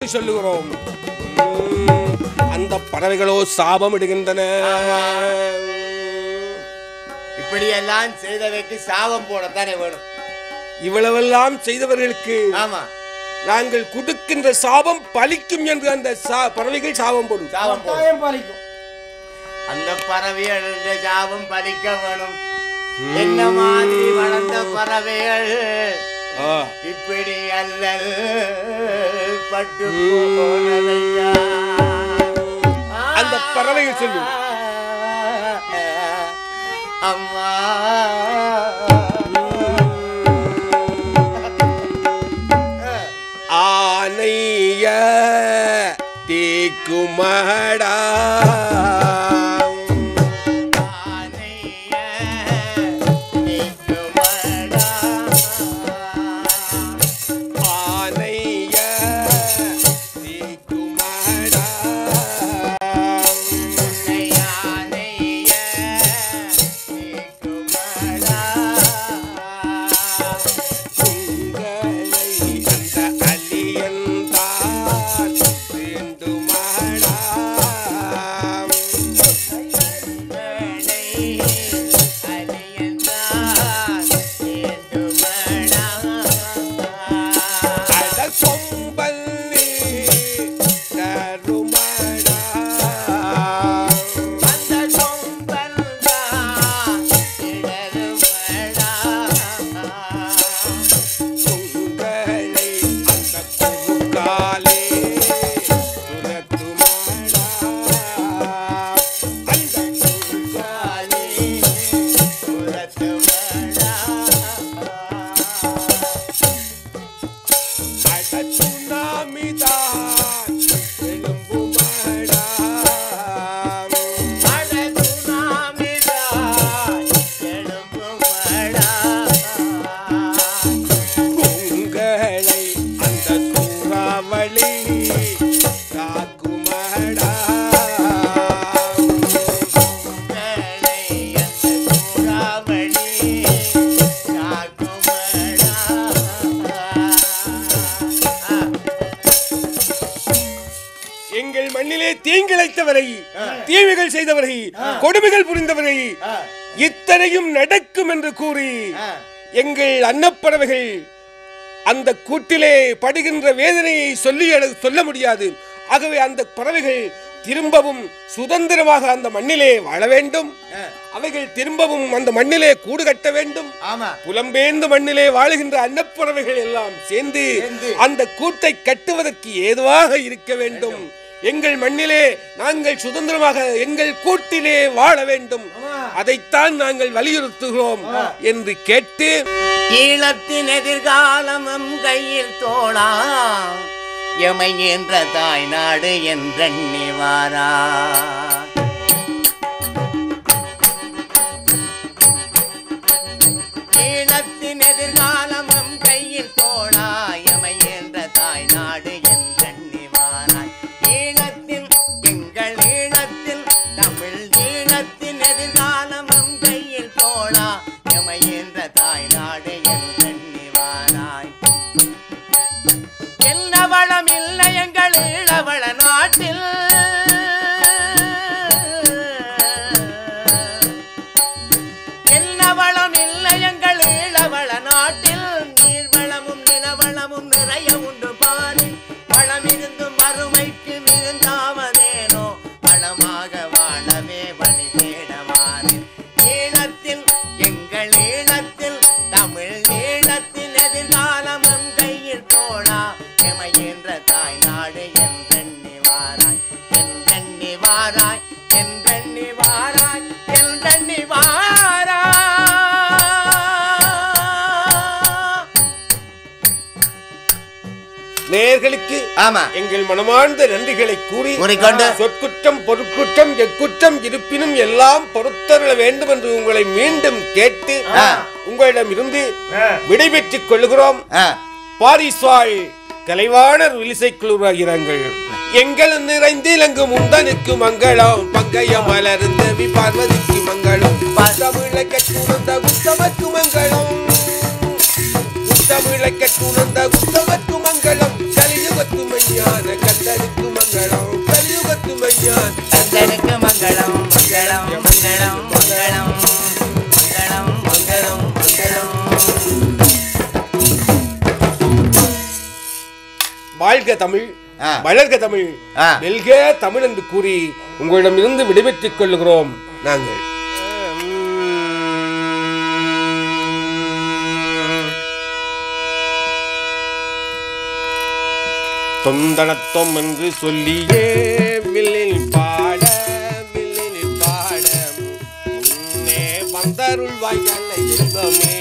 சொல்லுகிறோம். அந்த பறவைகளோ சாபம் இடுகின்றன. இப்படி எல்லாம் செய்தவைக்கு சாபம் போடத்தானே வேணும். இவ்வளவெல்லாம் செய்தவர்களுக்கு ஆமா நாங்கள் கொடுக்கின்ற சாபம் பலிக்கும் என்று அந்த பறவைகள் சாபம் போடும். சாபம் பலிக்கும். அந்த பறவைகள் சாபம் பலிக்க வேணும். என்ன மாதிரி வளர்ந்த பறவைகள் இப்படி அல்லல் பட்டு போனதையா. அந்த பறவைகள் சொல்லும், அம்மா ஆனைய தீக்குமடா எங்கள் மண்ணிலே தீங்கிழைத்தவரை, தீமைகள் செய்தவரை, கொடுமைகள் புரிந்தவரை இத்தனையும் நடக்கும் என்று கூறி எங்கள் அன்னப்பறவைகள் அந்த கூட்டிலே படுகின்ற வேதனையை சொல்ல முடியாது. ஆகவே அந்த பறவைகள் திரும்பவும் சுதந்திரமாக அந்த மண்ணிலே வாழ வேண்டும். அவைகள் திரும்பவும் அந்த மண்ணிலே கூடு கட்ட வேண்டும். புலம்பெயர்ந்த மண்ணிலே வாழுகின்ற அன்னப்பறவைகள் எல்லாம் சேர்ந்து அந்த கூட்டை கட்டுவதற்கு ஏதுவாக இருக்க வேண்டும். எங்கள் மண்ணிலே நாங்கள் சுதந்திரமாக எங்கள் கூட்டிலே வாழ வேண்டும். அதைத்தான் நாங்கள் வலியுறுத்துகிறோம் என்று கேட்டு, ஈழத்தின் எதிர்காலமும் கையில் தோளா எமை என்ற தாய் நாடு என்றெண்ணி வாரா. ஈழத்தின் எதிர்காலமும் கையில் தோளா எமை என்ற தாய் நாடு என்றெண்ணி வாராய். ஈழத்தில் எங்கள் ஈழத்தில் தமிழ் ஈழத்தின் எதிர்காலமும் கையில் தோளா எமை என்ற தாய் நாடு என்றெண்ணி வாராய். என்ன வளம் இல்லை எங்கள் ஈழவள நாட்டில், என்ன வளம் இல்லை எங்கள் ஈழவள நாட்டில். நீர்வளமும் நிலவளமும் நிறைய உண்டு பாரு. வளம் இருந்தும் வறுமைக்கு மிகுந்தாவதேனோ, வளமாக வாழவே வழி தேடவாறு. ஈழத்தில் எங்கள் ஈழத்தில் தமிழ் ஈழத்தின் எதிர்காலமும் கையில் தோழா எமை என்ற தாய் நாடு என்றெண்ணி வாராய், என்றெண்ணி வாராய், என்றெண்ணி வாராய், என்றெண்ணி வாராய். நேயர்களுக்கு எங்கள் மனமார்ந்த நன்றிகளை கூறி சொற்குற்றம் பொருட்குற்றம் எக்குற்றம் இருப்பினும் எல்லாம் பொறுத்தருள வேண்டும் என்று உங்களை மீண்டும் கேட்டு உங்களிடம் இருந்து விடைபெற்றுக் கொள்கிறோம். பாரிஸ்வாள் கலைவாணர் இசைக்குழுவாகிறார்கள். எங்கள் நிறைந்து இலங்கு முந்தனுக்கு மங்களம், பங்கைய மலர்ந்தவி பார்வதிக்கு மங்களம், தமிழை கற்றுணர்ந்த உத்தமக்கு மங்களம், உத்தமிழை கற்றுணர்ந்த உத்தமக்கு மங்களம், கலியுகத்து மையான கத்தனுக்கு மங்களம் கலியுகத்து மையான் கந்தனுக்கு மங்களம் மங்களம் மங்களம் மங்களம் மங்களம் மங்களம் மங்களம். வாழ்க தமிழ், வளர்க தமிழ், வெல்க தமிழ் என்று கூறி உங்களிடமிருந்து விடைபெற்றுக் கொள்கிறோம் நாங்கள். தொந்தனத்தோம் என்று சொல்லியே வில்லில் பாட முன்னே வந்தருள் வாய்களை தெய்வமே.